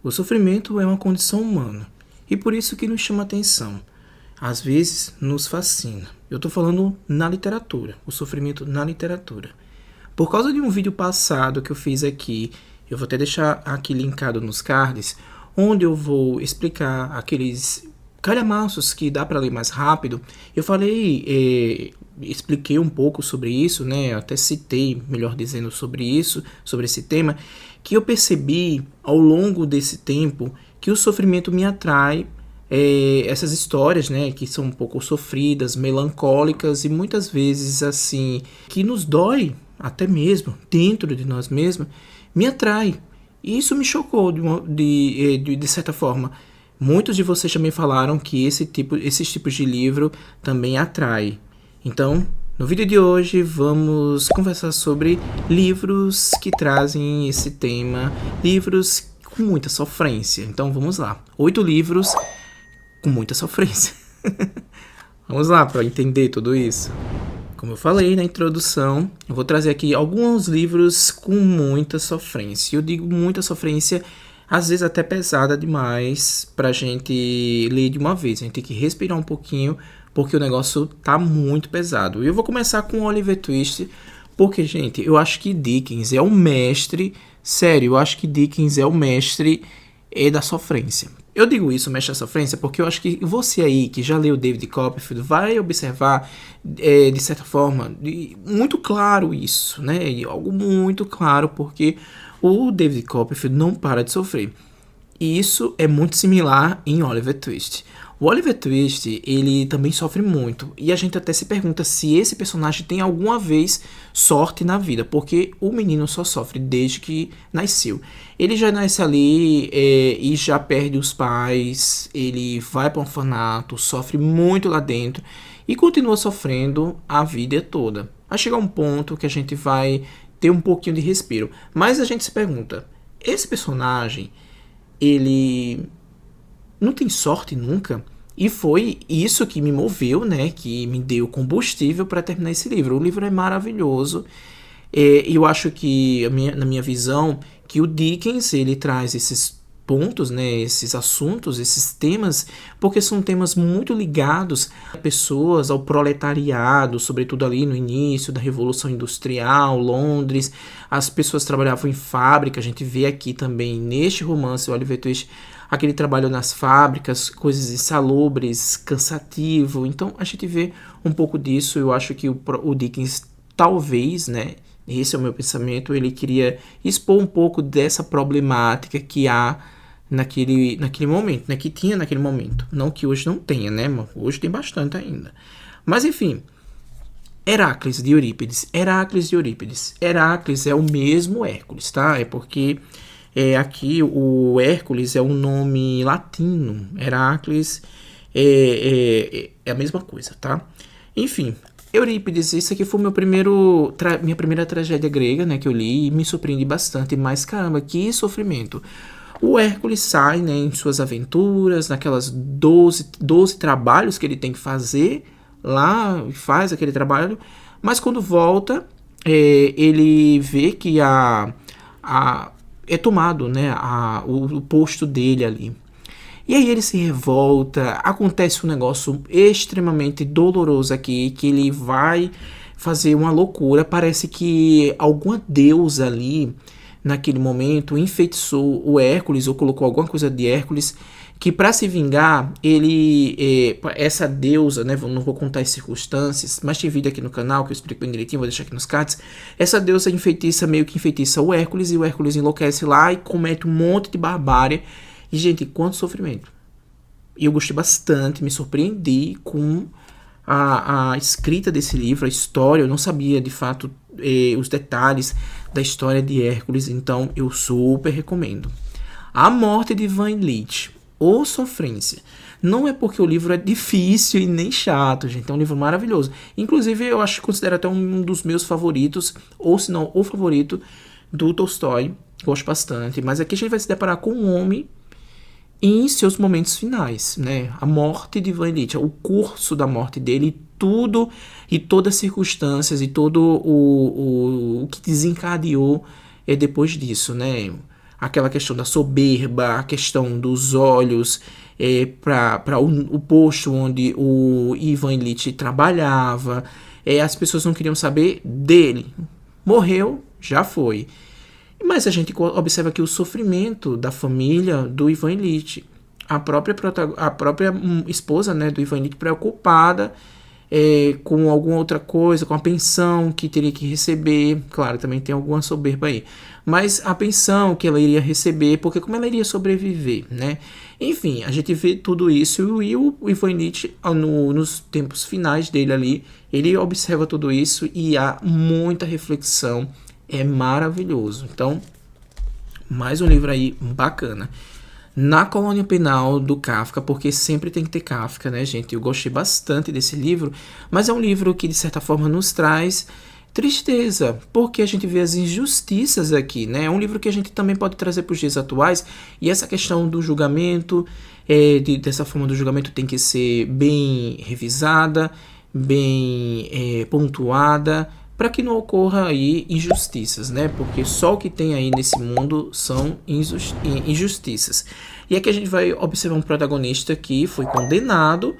O sofrimento é uma condição humana e por isso que nos chama atenção. Às vezes nos fascina. Eu estou falando na literatura, o sofrimento na literatura. Por causa de um vídeo passado que eu fiz aqui, eu vou até deixar aqui linkado nos cards, onde eu vou explicar aqueles calhamaços que dá para ler mais rápido. Eu falei, expliquei um pouco sobre isso, né? Até citei, melhor dizendo, sobre isso, sobre esse tema, que eu percebi ao longo desse tempo que o sofrimento me atrai. Essas histórias, né, que são um pouco sofridas, melancólicas e muitas vezes assim, que nos dói até mesmo dentro de nós mesmos, me atrai. E isso me chocou de certa forma. Muitos de vocês também falaram que esses tipos de livro também atrai. Então, no vídeo de hoje vamos conversar sobre livros que trazem esse tema, livros com muita sofrência. Então vamos lá, 8 livros com muita sofrência. Vamos lá para entender tudo isso. Como eu falei na introdução, eu vou trazer aqui alguns livros com muita sofrência. Eu digo muita sofrência, às vezes até pesada demais pra gente ler de uma vez. A gente tem que respirar um pouquinho, porque o negócio tá muito pesado. E eu vou começar com Oliver Twist, porque, gente, eu acho que Dickens é o mestre, sério, eu acho que Dickens é o mestre da sofrência. Eu digo isso, mestre da sofrência, porque eu acho que você aí, que já leu David Copperfield, vai observar, de certa forma, muito claro isso, né? E algo muito claro, porque o David Copperfield não para de sofrer. E isso é muito similar em Oliver Twist. O Oliver Twist, ele também sofre muito. E a gente até se pergunta se esse personagem tem alguma vez sorte na vida. Porque o menino só sofre desde que nasceu. Ele já nasce ali e já perde os pais. Ele vai para um orfanato, sofre muito lá dentro. E continua sofrendo a vida toda. Vai chegar um ponto que a gente vai ter um pouquinho de respiro. Mas a gente se pergunta, esse personagem, ele não tem sorte nunca? E foi isso que me moveu, né? Que me deu combustível para terminar esse livro. O livro é maravilhoso. Eu acho que, na minha visão, que o Dickens, ele traz esses pontos, né, esses assuntos, esses temas, porque são temas muito ligados a pessoas, ao proletariado, sobretudo ali no início da Revolução Industrial, Londres, as pessoas trabalhavam em fábrica, a gente vê aqui também neste romance, o Oliver Twist, aquele trabalho nas fábricas, coisas insalubres, cansativo, então a gente vê um pouco disso. Eu acho que o Dickens, talvez, né, esse é o meu pensamento, ele queria expor um pouco dessa problemática que há naquele momento, né? Que tinha naquele momento. Não que hoje não tenha, né? Hoje tem bastante ainda. Mas enfim, Heracles de Eurípides. Heracles é o mesmo Hércules, tá? É porque aqui o Hércules é um nome latino. Heracles é a mesma coisa, tá? Enfim, Eurípides, isso aqui foi minha primeira tragédia grega, né, que eu li e me surpreendi bastante, mas caramba, que sofrimento. O Hércules sai, né, em suas aventuras, naquelas 12 trabalhos que ele tem que fazer lá, faz aquele trabalho, mas quando volta, ele vê que é tomado, né, o posto dele ali. E aí ele se revolta, acontece um negócio extremamente doloroso aqui, que ele vai fazer uma loucura, parece que alguma deusa ali, naquele momento, enfeitiçou o Hércules, ou colocou alguma coisa de Hércules, que para se vingar, essa deusa, né, não vou contar as circunstâncias, mas tem vídeo aqui no canal que eu explico bem direitinho, vou deixar aqui nos cards, essa deusa meio que enfeitiça o Hércules, e o Hércules enlouquece lá e comete um monte de barbárie. E, gente, quanto sofrimento. E eu gostei bastante, me surpreendi com a escrita desse livro, a história. Eu não sabia, de fato, os detalhes da história de Hércules, então eu super recomendo. A Morte de Van Leech, ou Sofrência. Não é porque o livro é difícil e nem chato, gente. É um livro maravilhoso. Inclusive, eu acho que considero até um dos meus favoritos, ou se não, o favorito do Tolstói. Gosto bastante. Mas aqui a gente vai se deparar com um homem em seus momentos finais, né? A morte de Van Leech, o curso da morte dele, tudo e todas as circunstâncias e todo o que desencadeou depois disso, né? aquela questão da soberba, a questão dos olhos para o posto onde o Ivan Ilitch trabalhava. As pessoas não queriam saber dele. Morreu, já foi. Mas a gente observa aqui o sofrimento da família do Ivan Ilitch. A própria esposa, né, do Ivan Ilitch preocupada com alguma outra coisa, com a pensão que teria que receber. Claro, também tem alguma soberba aí. Mas a pensão que ela iria receber, porque como ela iria sobreviver, né? Enfim, a gente vê tudo isso e o Ivan Ilitch, nos tempos finais dele ali, ele observa tudo isso e há muita reflexão. É maravilhoso. Então, mais um livro aí bacana. Na Colônia Penal, do Kafka, porque sempre tem que ter Kafka, né, gente? Eu gostei bastante desse livro, mas é um livro que, de certa forma, nos traz tristeza, porque a gente vê as injustiças aqui, né? É um livro que a gente também pode trazer para os dias atuais, e essa questão do julgamento, dessa forma do julgamento tem que ser bem revisada, bem pontuada, para que não ocorra aí injustiças, né? Porque só o que tem aí nesse mundo são injustiças. E aqui a gente vai observar um protagonista que foi condenado,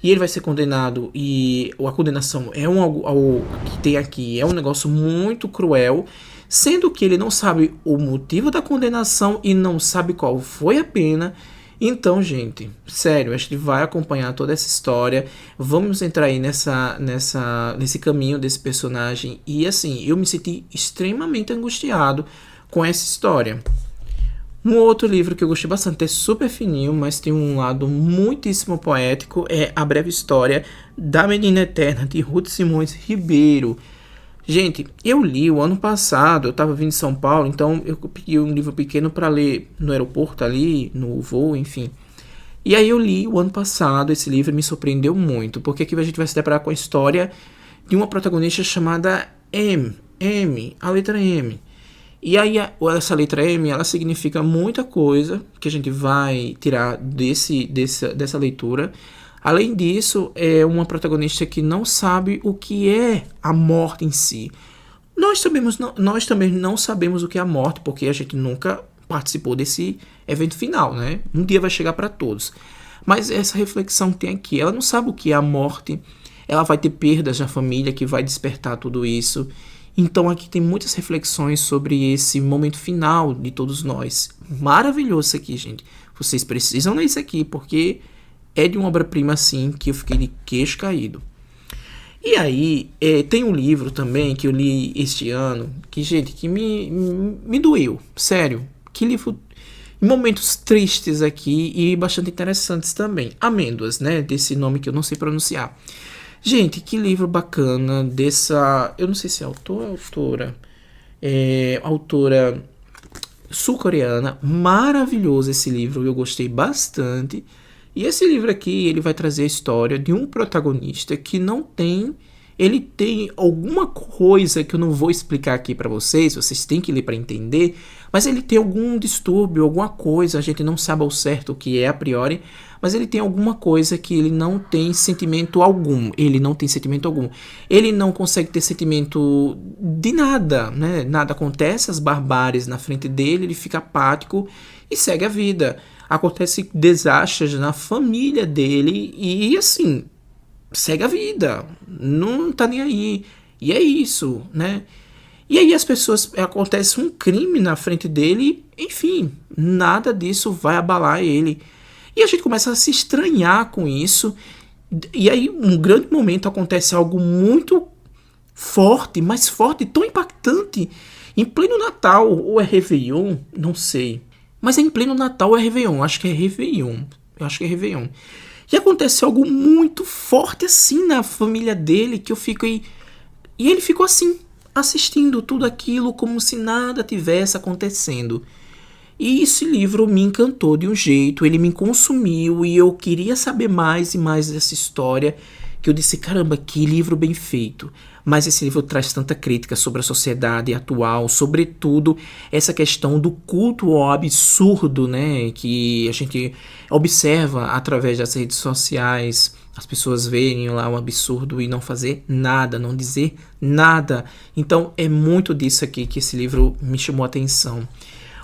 e ele vai ser condenado, e a condenação o que tem aqui é um negócio muito cruel, sendo que ele não sabe o motivo da condenação e não sabe qual foi a pena. Então, gente, sério, a gente vai acompanhar toda essa história, vamos entrar aí nesse caminho desse personagem, e assim, eu me senti extremamente angustiado com essa história. Um outro livro que eu gostei bastante, é super fininho, mas tem um lado muitíssimo poético, é A Breve História da Menina Eterna, de Ruth Simões Ribeiro. Gente, eu li o ano passado, eu estava vindo de São Paulo, então eu pedi um livro pequeno para ler no aeroporto ali, no voo, enfim. E aí eu li o ano passado esse livro e me surpreendeu muito, porque aqui a gente vai se deparar com a história de uma protagonista chamada M, a letra M. E aí essa letra M, ela significa muita coisa que a gente vai tirar dessa leitura. Além disso, é uma protagonista que não sabe o que é a morte em si. Nós também não sabemos o que é a morte, porque a gente nunca participou desse evento final, né? Um dia vai chegar para todos. Mas essa reflexão tem aqui. Ela não sabe o que é a morte. Ela vai ter perdas na família que vai despertar tudo isso. Então aqui tem muitas reflexões sobre esse momento final de todos nós. Maravilhoso isso aqui, gente. Vocês precisam ler isso aqui, porque é de uma obra-prima assim que eu fiquei de queixo caído. E aí, tem um livro também que eu li este ano, que, gente, que me doeu, sério. Que livro, momentos tristes aqui e bastante interessantes também. Amêndoas, né, desse nome que eu não sei pronunciar. Gente, que livro bacana dessa, eu não sei se é autor ou autora, autora sul-coreana. Maravilhoso esse livro, eu gostei bastante. E esse livro aqui, ele vai trazer a história de um protagonista que não tem... Ele tem alguma coisa que eu não vou explicar aqui pra vocês têm que ler pra entender, mas ele tem algum distúrbio, alguma coisa, a gente não sabe ao certo o que é a priori, mas ele tem alguma coisa que ele não tem sentimento algum, ele não consegue ter sentimento de nada, né? Nada acontece, as barbáries na frente dele, ele fica apático e segue a vida. Acontece desastres na família dele e assim, segue a vida, não tá nem aí. E é isso, né? E aí acontece um crime na frente dele, enfim, nada disso vai abalar ele. E a gente começa a se estranhar com isso. E aí, um grande momento, acontece algo muito forte, mais forte, tão impactante. Em pleno Natal, ou é Réveillon, não sei. Mas é em pleno Natal ou é Réveillon, acho que é Réveillon. Eu acho que é Réveillon. E acontece algo muito forte assim na família dele, que eu fico aí... E ele ficou assim, assistindo tudo aquilo como se nada tivesse acontecendo. E esse livro me encantou de um jeito, ele me consumiu e eu queria saber mais e mais dessa história, que eu disse, caramba, que livro bem feito. Mas esse livro traz tanta crítica sobre a sociedade atual, sobretudo essa questão do culto ao absurdo, né, que a gente observa através das redes sociais, as pessoas verem lá um absurdo e não fazer nada, não dizer nada. Então é muito disso aqui que esse livro me chamou a atenção.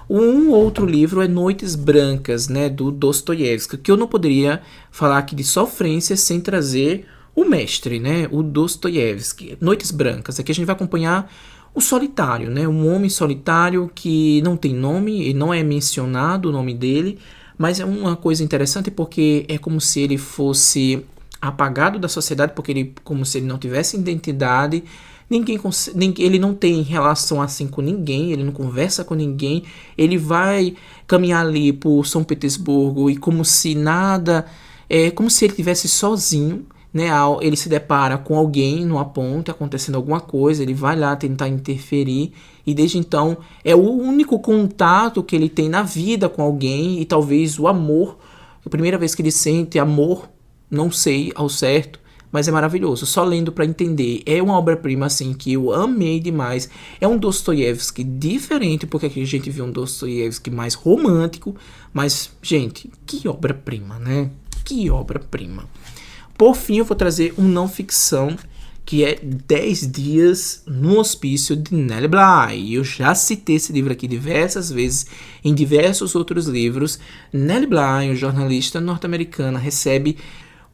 Um outro livro é Noites Brancas, né, do Dostoiévski, que eu não poderia falar aqui de sofrência sem trazer o mestre, né, o Dostoiévski. Noites Brancas, aqui a gente vai acompanhar o solitário, né, um homem solitário que não tem nome, e não é mencionado o nome dele, mas é uma coisa interessante porque é como se ele fosse apagado da sociedade, porque ele, como se ele não tivesse identidade. Ele não tem relação assim com ninguém, ele não conversa com ninguém, ele vai caminhar ali por São Petersburgo e como se nada, como se ele estivesse sozinho, né? Ele se depara com alguém numa ponte, acontecendo alguma coisa, ele vai lá tentar interferir e desde então é o único contato que ele tem na vida com alguém e talvez o amor, a primeira vez que ele sente amor, não sei ao certo, mas é maravilhoso, só lendo para entender. É uma obra-prima assim que eu amei demais. É um Dostoiévski diferente, porque aqui a gente viu um Dostoiévski mais romântico, mas gente, que obra-prima, né? Que obra-prima. Por fim, eu vou trazer um não ficção que é 10 Dias no Hospício de Nellie Bly. Eu já citei esse livro aqui diversas vezes em diversos outros livros. Nellie Bly, uma jornalista norte-americana, recebe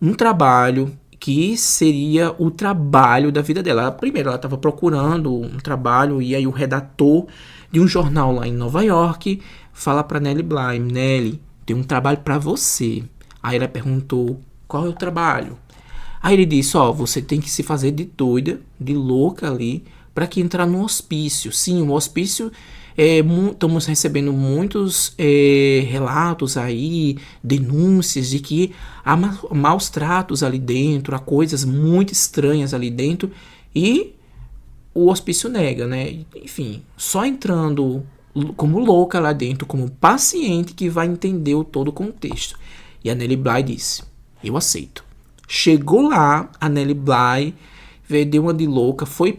um trabalho que seria o trabalho da vida dela. Primeiro, ela estava procurando um trabalho e aí o redator de um jornal lá em Nova York fala para Nellie Bly: Nellie, tem um trabalho para você. Aí ela perguntou: qual é o trabalho? Aí ele disse: você tem que se fazer de doida, de louca ali, para que entrar no hospício. Sim, o hospício, estamos recebendo muitos relatos aí, denúncias de que há maus tratos ali dentro, há coisas muito estranhas ali dentro e o hospício nega, né? Enfim, só entrando como louca lá dentro, como paciente, que vai entender todo o contexto. E a Nellie Bly disse: eu aceito. Chegou lá, a Nellie Bly deu uma de louca, foi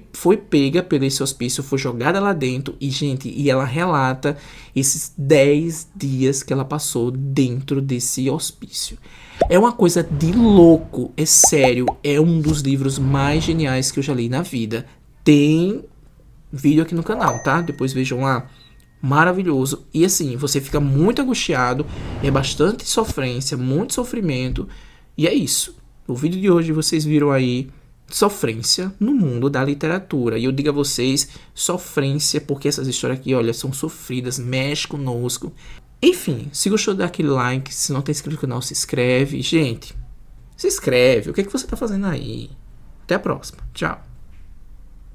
pega pelo esse hospício, foi jogada lá dentro e ela relata esses 10 dias que ela passou dentro desse hospício. É uma coisa de louco, é sério, é um dos livros mais geniais que eu já li na vida. Tem vídeo aqui no canal, tá? Depois vejam lá. Maravilhoso. E assim, você fica muito angustiado, é bastante sofrência, muito sofrimento, e é isso. O vídeo de hoje vocês viram aí sofrência no mundo da literatura. E eu digo a vocês, sofrência, porque essas histórias aqui, olha, são sofridas, mexe conosco. Enfim, se gostou, dá aquele like. Se não tá inscrito no canal, se inscreve. Gente, se inscreve. O que é que você tá fazendo aí? Até a próxima. Tchau.